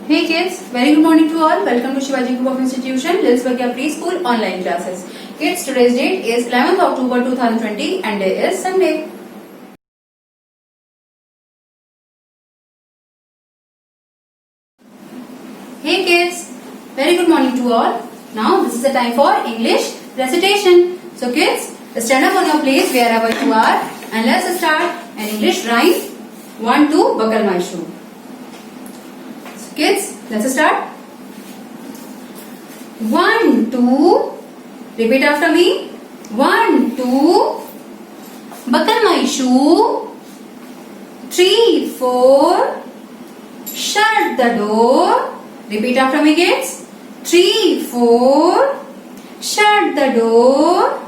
Hey kids, very good morning to all. Welcome to Shivaji Group of Institution, Lilsburgia Preschool online classes. Kids, today's date is 11th October 2020 and day is Sunday. Hey kids, very good morning to all. Now this is the time for English recitation. So kids, stand up on your place wherever you are and let's start an English rhyme. 1, 2, buckle my shoe. So kids, let's start. 1, 2, repeat after me. 1, 2, buckle my shoe. 3, 4, shut the door. Repeat after me kids. 3, 4, shut the door.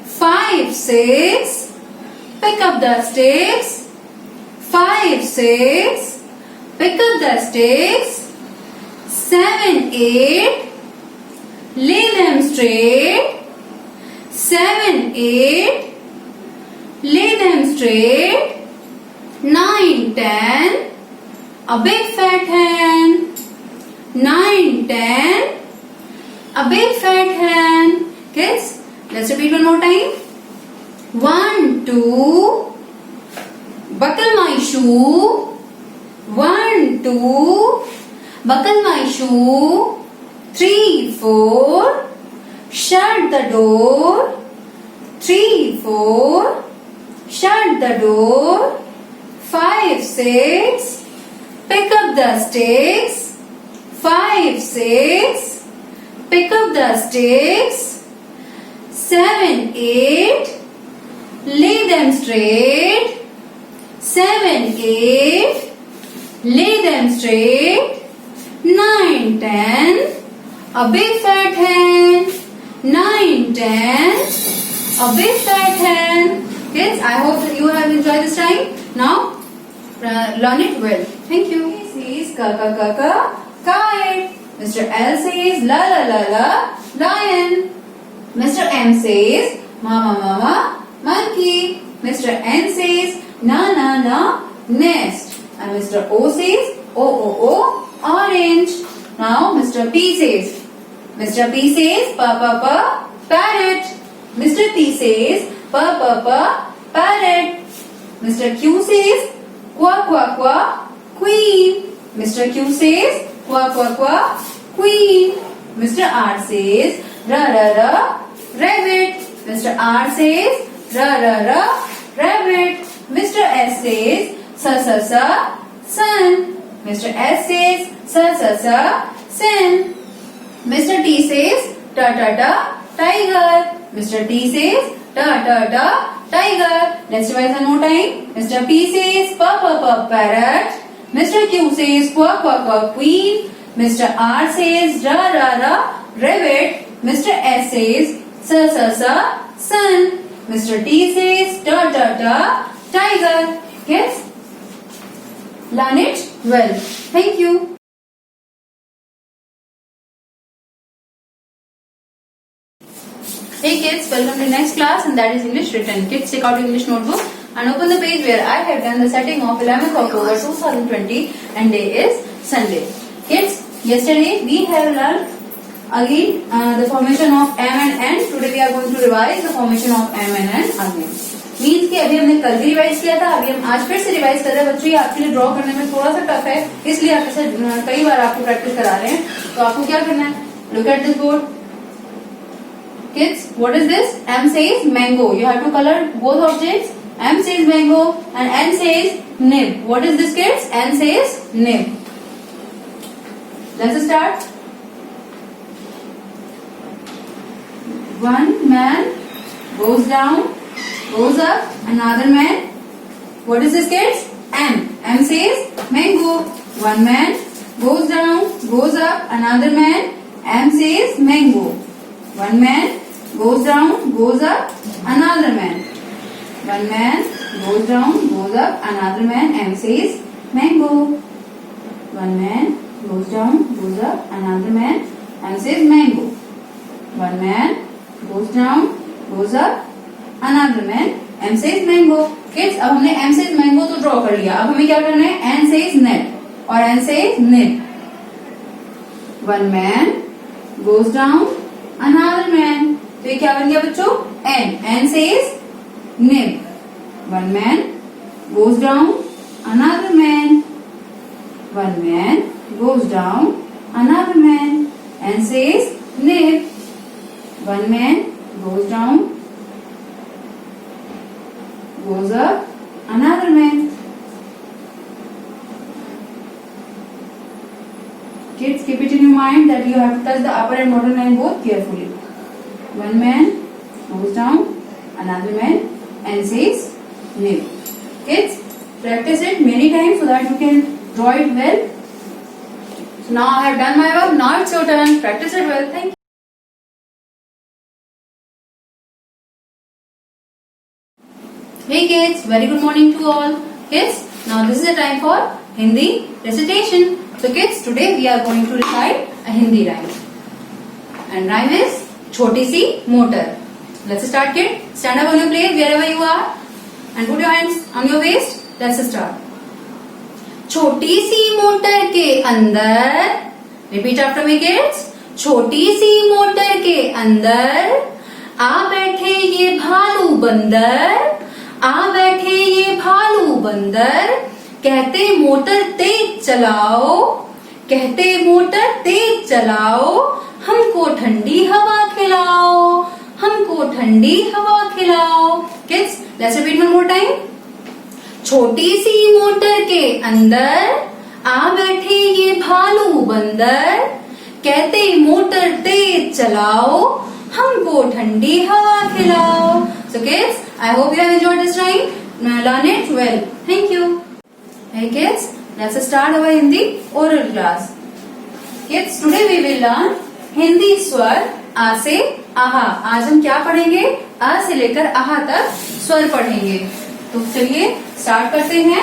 5, 6, pick up the sticks. 5, 6, pick up the sticks. 7, 8, lay them straight. 7, 8, lay them straight. 9, 10, a big fat hen. 9, 10, a big fat hen. Kids, let's repeat one more time. 1, 2, buckle my shoe. 1, 2, buckle my shoe. 3, 4, shut the door. 3, 4, shut the door. 5, 6, pick up the sticks. 5, 6, pick up the sticks. 7, 8, lay them straight. 7, 8, lay them straight. 9, 10, a big fat hen. 9, 10, a big fat hen. Kids, I hope that you have enjoyed this time. Now, learn it well. Thank you. He says ka, kite. Mr. L says la, lion. Mr. M says mama, monkey. Mr. N says na, nest. And Mr. O says o, orange. Now Mr. P says pa, parrot. Mr. P says pa, parrot. Mr. Q says qua, queen. Mr. Q says qua, queen. Mr. R says ra, rabbit. Mr. R says ra, rabbit. Mr. S says sa, sun. Mr. S says sa, sun. Mr. T says ta, tiger. Mr. T says ta, tiger. Let's revise one more time. Mr. P says pa, parrot. Mr. Q says qua, queen. Mr. R says ra, rabbit. Mr. S says sa, sun. Mr. T says ta, tiger. Yes? Learn it well. Thank you. Hey kids, welcome to next class and that is English written. Kids, take out your English notebook and open the page where I have done the setting of 11th October 2020 and day is Sunday. Kids, yesterday we have learned again the formation of M and N. Today we are going to revise the formation of M and N again. Means कि अभी हमने कल भी revise किया था, अभी हम आज फिर से रिवाइज कर रहे हैं. बच्चों ये आपके लिए ड्रॉ करने में थोड़ा सा टफ है, इसलिए आपसे कई बार आपको प्रैक्टिस करा रहे हैं. तो आपको क्या करना है? Look at this board. Kids, what is this? M says mango. You have to color both objects. M says mango and N says nib. What is this kids? N says nib. Let's start. One man goes down, goes up, another man. What is this kids? M. M says mango. One man goes down, goes up, another man. M says mango. One man goes down, goes up, another man. One man goes down, goes up, another man. M says mango. One man goes down, goes up, another man. M says mango. One man goes down, goes up, another man. M says mango. Kids, अब हमने M says mango तो draw कर लिया. अब हमें क्या करना है? N says net और N says nib. One man goes down another man. तो ये क्या बन गया बच्चों? N. N says nib. One man goes down another man. One man goes down another man. N says nib. One man goes down, goes up another man. Kids, keep it in your mind that you have to touch the upper and bottom line both carefully. One man goes down, another man, and says nib. Kids, practice it many times so that you can draw it well. So now I have done my work. Now it's your turn. Practice it well. Thank you. Hey kids, very good morning to all. Kids, now this is the time for Hindi recitation. So kids, today we are going to recite a Hindi rhyme. And rhyme is Choti Si Motor. Let's start, kid. Stand up on your place wherever you are and put your hands on your waist. Let's start. छोटी सी motor के अंदर, repeat after me kids. छोटी सी motor के अंदर आ बैठे ये भालू बंदर, आ बैठे ये भालू बंदर, कहते मोटर तेज चलाओ, कहते मोटर तेज चलाओ, हमको ठंडी हवा खिलाओ, हमको ठंडी हवा खिलाओ. Kids, let's repeat one more time. छोटी सी मोटर के अंदर आ बैठे ये भालू बंदर, कहते मोटर तेज चलाओ, हमको ठंडी हवा खिलाओ. So kids, I hope you have enjoyed this rhyme. Now learn it well. Thank you. Hey kids, let's start our Hindi oral class. Kids, today we will learn Hindi स्वर आ से आहा. आज हम क्या पढ़ेंगे? आ से लेकर आहा तक स्वर पढ़ेंगे. तो चलिए स्टार्ट करते हैं.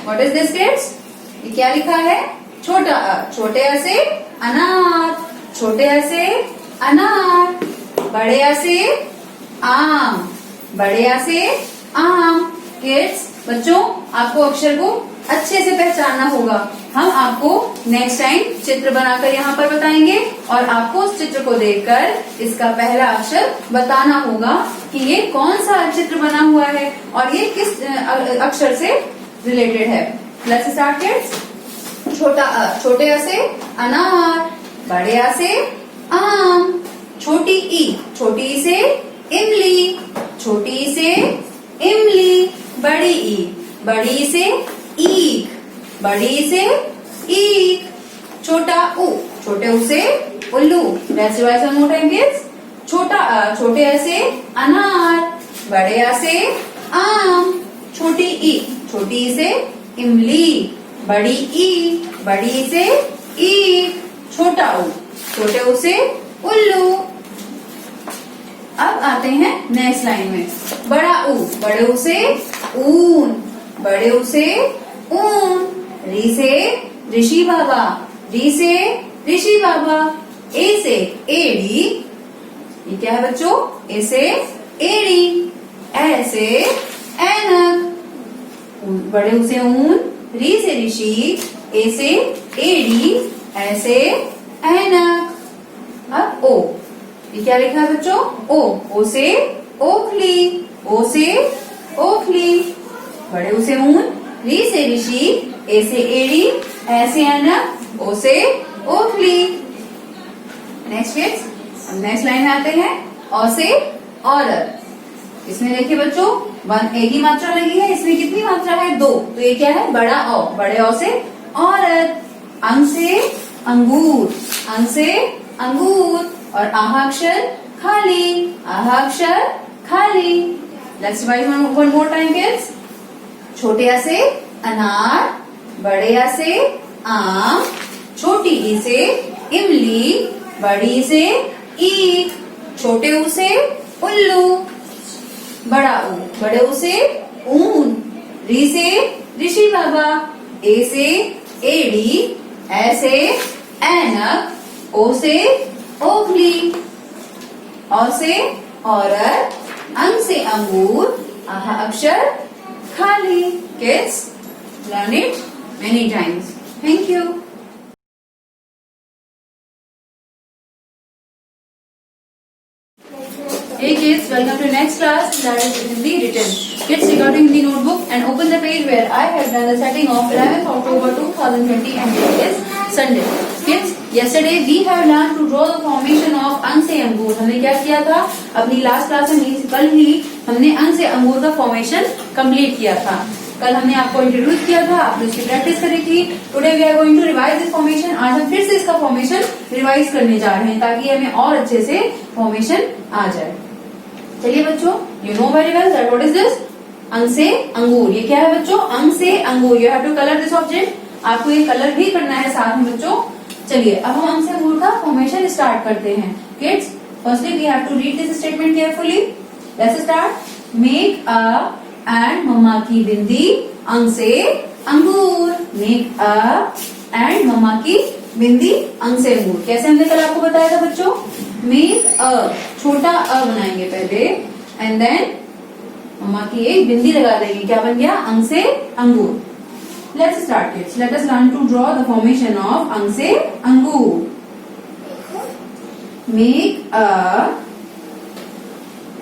What is this kids? ये क्या लिखा है? छोटा अ. छोटे अ से अनार, छोटे अ से अनार. बड़े अ से आम, बड़े अ से आम. किड्स, बच्चों, आपको अक्षर को अच्छे से पहचानना होगा. हम आपको नेक्स्ट टाइम चित्र बनाकर यहाँ पर बताएंगे और आपको उस चित्र को देखकर इसका पहला अक्षर बताना होगा कि ये कौन सा चित्र बना हुआ है और ये किस अक्षर से रिलेटेड है. Let's start kids. छोटा अ. छोटे अ से अनार, बड़े अ से आम. छोटी ई. छोटी ई से इमली, छोटी ई से इमली. बड़ी ई. बड़ी ई से ईख, बड़ी ई से ईख. छोटा उ. छोटे उ से उल्लू. वैसे वैसे मोटा है. छोटा अ. छोटे अ से अनार, बड़े अ से आम. छोटी ई. छोटी ई से इमली, बड़ी ई. बड़ी ई से ईख. छोटा उ. छोटे उ से उल्लू. अब आते हैं नेक्स्ट लाइन में. बड़ा ऊ. बड़े ऊ से ऊन, बड़े ऊ से ऊन. री से ऋषि बाबा, री से ऋषि बाबा. ए से एड़ी. ये क्या है बच्चों? ए से एड़ी. ए से ऐनक. बड़े ऊ से ऊन, री से ऋषि, ए से एड़ी, ऐ से ऐनक. अब ओ. ये क्या लिखा है बच्चों? ओ. ओ से ओखली, ओ से ओखली. बड़े ऊ से ऊन, री से ऋषि, ए से एड़ी, ऐ से ऐनक, ओ से ओखली. नेक्स्ट किड्स, अब नेक्स्ट लाइन में आते हैं. औ से औरत. इसमें देखिए बच्चों, एक ही मात्रा लगी है. इसमें कितनी मात्रा है? 2. तो ये क्या है? बड़ा औ. बड़े औ से औरत. अंग से अंगूर, अंग से अंगूर. और आहा अक्षर खाली, आहा अक्षर खाली. Let's revise one more time kids. छोटे अ से अनार, बड़े अ से आम. छोटी ई से इमली, बड़ी ई से ईख. छोटे ऊ से उल्लू. बड़ा ऊ. बड़े ऊ से ऊन. री से ऋषि बाबा. ए से एड़ी, ऐ से ऐनक, ओ से ओखली. औ से औरत, अंग से अंगूर, आहा अक्षर खाली. Kids, learn it many times. Thank you. Hey kids, welcome to next class that is Hindi written. Kids, take out Hindi notebook and open the page where I have done the setting of 11th October 2020 and it is Sunday. Kids, yesterday we have learned to draw the formation of अंग से अंगूर. हमने क्या किया था? अपनी last class में कल ही हमने अंग से अंगूर का फॉर्मेशन कंप्लीट किया था. कल हमने आपको इंट्रोड्यूस किया था, आपने उसकी प्रैक्टिस करी थी. Today we are going to revise this formation. आज हम फिर से इसका फॉर्मेशन रिवाइज करने जा रहे हैं ताकि हमें और अच्छे से फॉर्मेशन आ जाए. चलिए बच्चों, you know very well that what is this? अंग से अंगूर. ये क्या है बच्चों? अंग से अंगूर. You have to colour this object. आपको ये कलर भी करना है साथ में बच्चों. चलिए अब हम अंग से अंगूर का फॉर्मेशन स्टार्ट करते हैं. Kids, firstly we have to read this statement carefully. Let's start. Make a and मम्मा की बिंदी अंग से अंगूर. मेक अ एंड मम्मा की बिंदी अंग से अंगूर. कैसे हमने कल आपको बताया था बच्चों? मेक अ, छोटा अ बनाएंगे पहले एंड देन मम्मा की एक बिंदी लगा देंगे. क्या बन गया? अंग से अंगूर. Let's start kids. Let us learn to draw the formation of अंग से अंगूर. मेक अ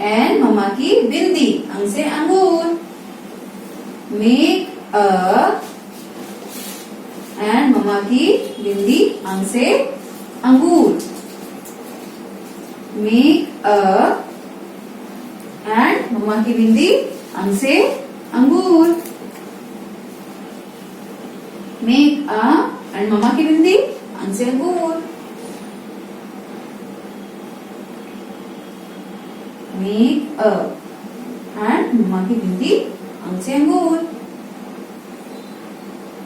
एंड मम्मा की बिंदी अंग से अंगूर. मेक अ एंड मम्मा की बिंदी अंग से अंगूर. मेक अ एंड मम्मा की बिंदी अंग से अंगूर. मेक अ एंड मम्मा की बिंदी अंग से अंगूर. मेक अ एंड मम्मा की बिंदी अंग से अंगूर.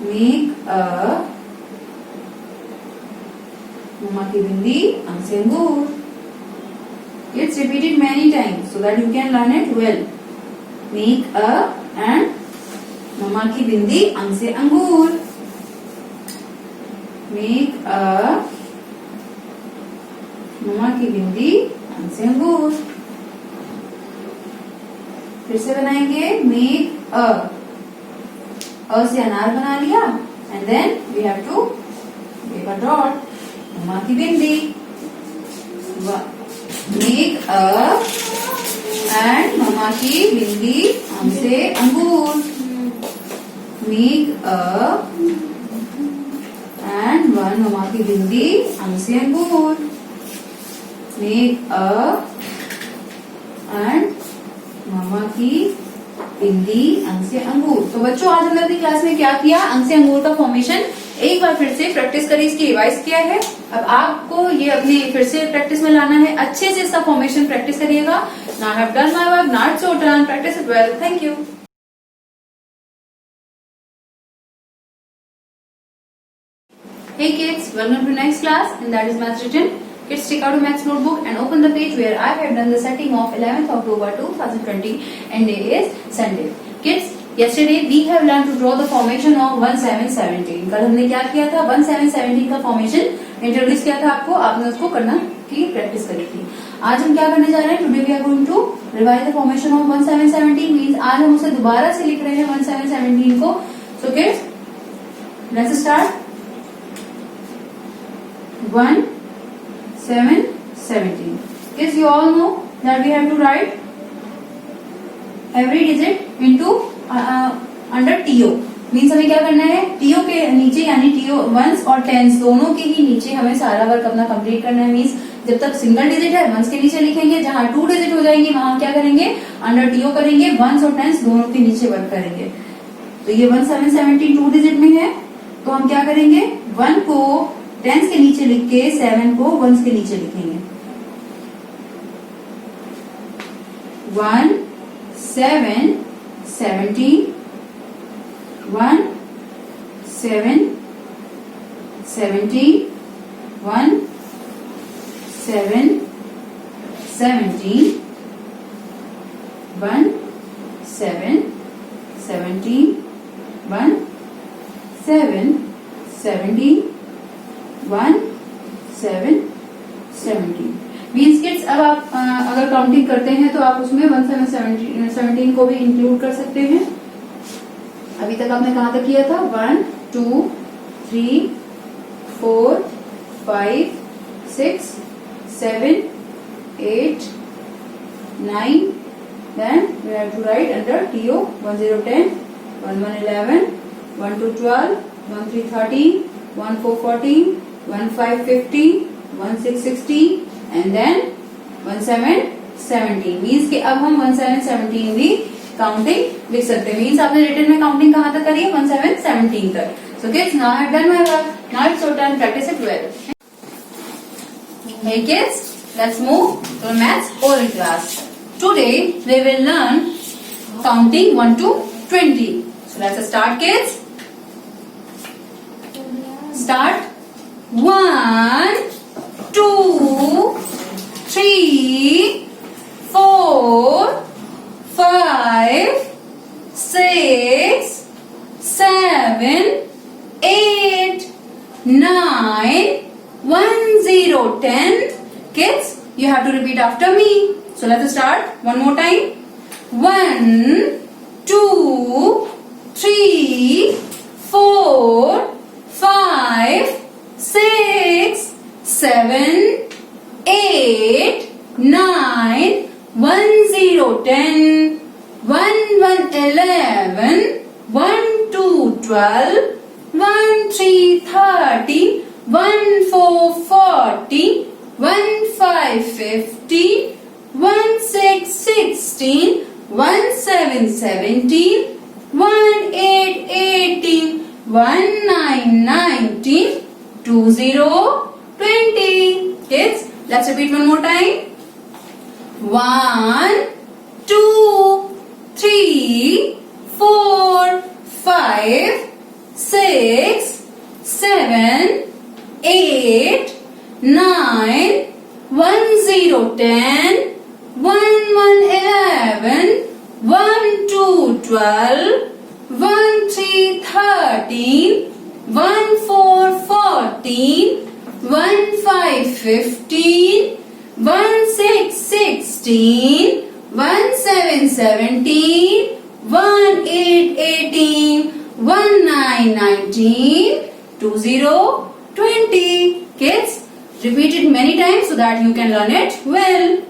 मेक अ मम्मा की बिंदी अंग से अंगूर. It's repeated many times so that you can learn it well. Make a and मम्मा की बिंदी अंग से अंगूर. Make a मम्मा की बिंदी अंग से अंगूर. फिर से बनाएंगे. Make अ से अनार बना लिया and then we have to make a dot. मम्मा की बिंदी. मेक अ एंड मम्मा की बिंदी अंग से अंगूर. मेक अ एंड वन मम्मा की बिंदी अंग से अंगूर. मेक अ एंड मम्मा की बिंदी अंग से अंगूर. तो बच्चों आज हमने अपनी क्लास में क्या किया? अंग से अंगूर का फॉर्मेशन एक बार फिर से प्रैक्टिस करी, इसकी रिवाइज किया है. अब आपको ये अपने फिर से प्रैक्टिस में लाना है. अच्छे से इसका फॉर्मेशन प्रैक्टिस करिएगा. Now I have done my work, now it's your turn. Practice it well. Thank you. Hey kids, welcome to next class and that is maths written. Kids, take out a maths notebook and open the page where I have done the setting of 11th October 2020 and day is Sunday. Kids, yesterday we have learned to draw the formation of 1717. कल हमने क्या किया था? 1717 का formation introduce किया था आपको. आपने उसको करना की प्रैक्टिस करी थी. आज हम क्या करने जा रहे हैं? Today we are going to revise the formation of 1717. Means आज हम उसे दोबारा से लिख रहे हैं 1717 को. So kids, let's start. 1717. Yes, you all know that we have to write every digit into under TO. Means हमें क्या करना है? TO के नीचे यानी TO वंस और टेंस दोनों के ही नीचे हमें सारा वर्क अपना कंप्लीट करना है. मीन्स जब तक सिंगल डिजिट है वंस के नीचे लिखेंगे, जहां 2 डिजिट हो जाएंगे वहां क्या करेंगे? अंडर TO करेंगे. वंस और टेंस दोनों के नीचे वर्क करेंगे. तो ये 1717 2 डिजिट में है तो हम क्या करेंगे? 1 को टेंस के नीचे लिख के 7 को वंस के नीचे लिखेंगे. 1 7 17 1 7 17 1 7 17 1 7 17 1 7 17 1 7 17. मीन्स किड्स अब आप अगर काउंटिंग करते हैं तो आप उसमें 17 को भी इंक्लूड कर सकते हैं. अभी तक आपने कहाँ तक किया था? 1 2 3 4 5 6 7 8 9. Then we have to write under TO 1 0 10, 1 1 11, 1 2 12, 1 3 13, 1 4 14, 1 5 15, 1 6 16 and then 1 7 17. Means कि अब हम 1 7 17 भी काउंटिंग लिख सकते हैं. मीन्स आपने रिटन में काउंटिंग कहाँ तक करी है? 1 7 17 तक. So kids, now I have done my work. Now it's your turn. Practice it well. Hey kids, let's move to maths oral class. Today we will learn counting 1 to 20. So let's start, kids. Start. 1 2 3 4 5 6 7 8 9 1 0 10. Kids, you have to repeat after me. So let's start one more time. 1 2 3 4 5 6 7 8 9 1 0 10 1 1 11 1 2 12 1 3 13 1 4 14 1 5 15 1 6 16 1 7 17 1 8 18 1 9 19 2 0 20. Kids, let's repeat one more time. 1 2 3 4 5 6 7 8 9 1 0 10 1 1 11 1 2 12 1 3 13 1 4 14 1 5 15 1 6 16 1 7 17 1 8 18 1 9 19 2 0 20. Kids, repeat it many times so that you can learn it well.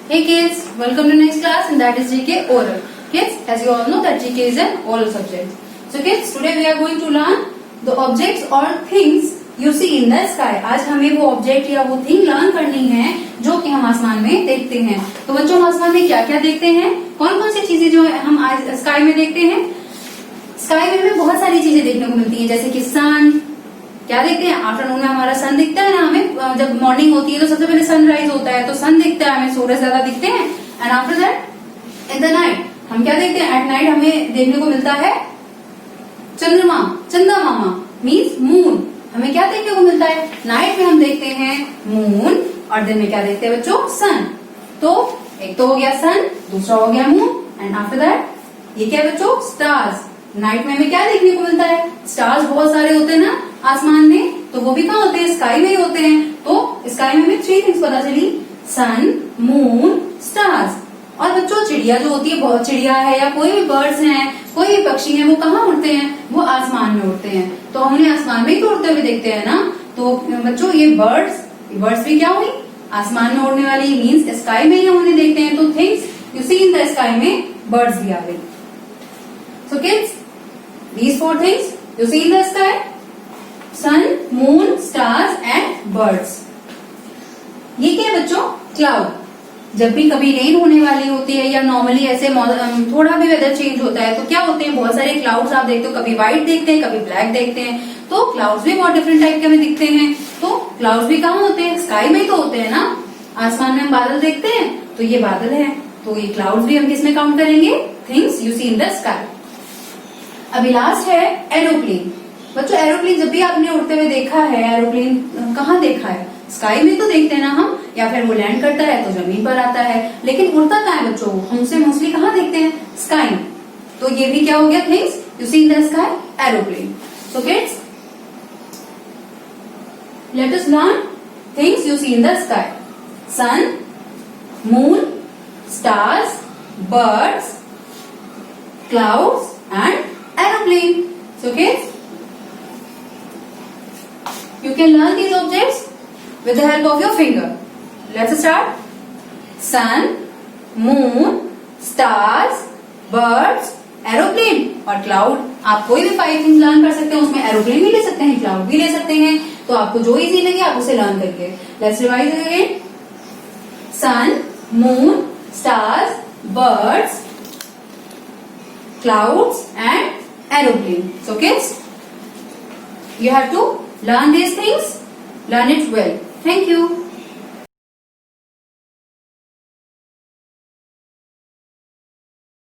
Hey kids, welcome to next class and that is GK oral. Kids, as you all know that GK is an oral subject. So kids, today we are going to learn the objects or things you see in the sky. आज हमें वो object या वो thing learn करनी है जो कि हम आसमान में देखते हैं. तो बच्चों, हम आसमान में क्या क्या देखते हैं? कौन कौन सी चीजें जो हम आज स्काई में देखते हैं? स्काई में हमें बहुत सारी चीजें देखने को मिलती है, जैसे कि सन. क्या देखते हैं? आफ्टरनून में हमारा सन दिखता है ना हमें. जब मॉर्निंग होती है तो सबसे पहले सनराइज होता है तो सन दिखता है हमें, सूरज ज्यादा दिखते हैं. And after that in the night हम क्या देखते हैं? एट नाइट हमें देखने को मिलता है चंद्रमा, चंदा मामा मीन्स मून. हमें क्या देखने को मिलता है? नाइट में हम देखते हैं मून और दिन में क्या देखते हैं बच्चों? सन. तो एक तो हो गया सन, दूसरा हो गया मून एंड आफ्टर दैट ये क्या बच्चों? स्टार्स. नाइट में हमें क्या देखने को मिलता है? स्टार्स बहुत सारे होते हैं ना आसमान में, तो वो भी कहाँ होते हैं? स्काई में ही होते हैं. तो स्काई में हमें 3 थिंग्स पता चली, सन, मून, स्टार्स. और बच्चों, चिड़िया जो होती है, बहुत चिड़िया है या कोई भी बर्ड्स हैं, कोई भी पक्षी हैं, वो कहाँ उड़ते हैं? वो आसमान में उड़ते हैं. तो हम उन्हें आसमान में ही तो उड़ते हुए देखते हैं ना. तो बच्चों, ये बर्ड्स भी क्या हुई? आसमान में उड़ने वाली. मीन्स स्काई में ही हम उन्हें देखते हैं. तो things you see in the sky में बर्ड्स भी आ गई. So kids, these 4 things you see in the sky: sun, moon, stars and birds. ये क्या है बच्चों? क्लाउड. जब भी कभी रेन होने वाली होती है या नॉर्मली ऐसे थोड़ा भी वेदर चेंज होता है तो क्या होते हैं? बहुत सारे क्लाउड्स आप देखते हो. कभी व्हाइट देखते हैं, कभी ब्लैक देखते हैं. तो क्लाउड्स भी बहुत डिफरेंट टाइप के हमें दिखते हैं. तो क्लाउड्स भी कहाँ होते हैं? स्काई में ही तो होते हैं ना. आसमान में हम बादल देखते हैं तो ये बादल है. तो ये क्लाउड्स भी हम किसमें काउंट करेंगे? Things you see in the sky. अभी लास्ट है एरोप्लेन. बच्चों, एरोप्लेन जब भी आपने उड़ते हुए देखा है, एरोप्लेन कहाँ देखा है? स्काई में तो देखते हैं ना हम, या फिर वो लैंड करता है तो जमीन पर आता है. लेकिन उड़ता कहाँ है बच्चों? हम उसे मोस्टली कहाँ देखते हैं? स्काई. तो ये भी क्या हो गया? Things you see in the sky, aeroplane. So kids, let us learn things you see in the sky: sun, moon, stars, birds, clouds and aeroplane. So kids, can learn these objects with the help of your finger. Let's start. Sun, moon, stars, birds, aeroplane और cloud. आप कोई भी 5 things learn कर सकते हैं. उसमें aeroplane भी ले सकते हैं, cloud भी ले सकते हैं. तो आपको जो easy लगे आप उसे learn करके. Let's revise it again. Sun, moon, stars, birds, clouds and aeroplane. So kids, you have to learn these things. Learn it well. Thank you.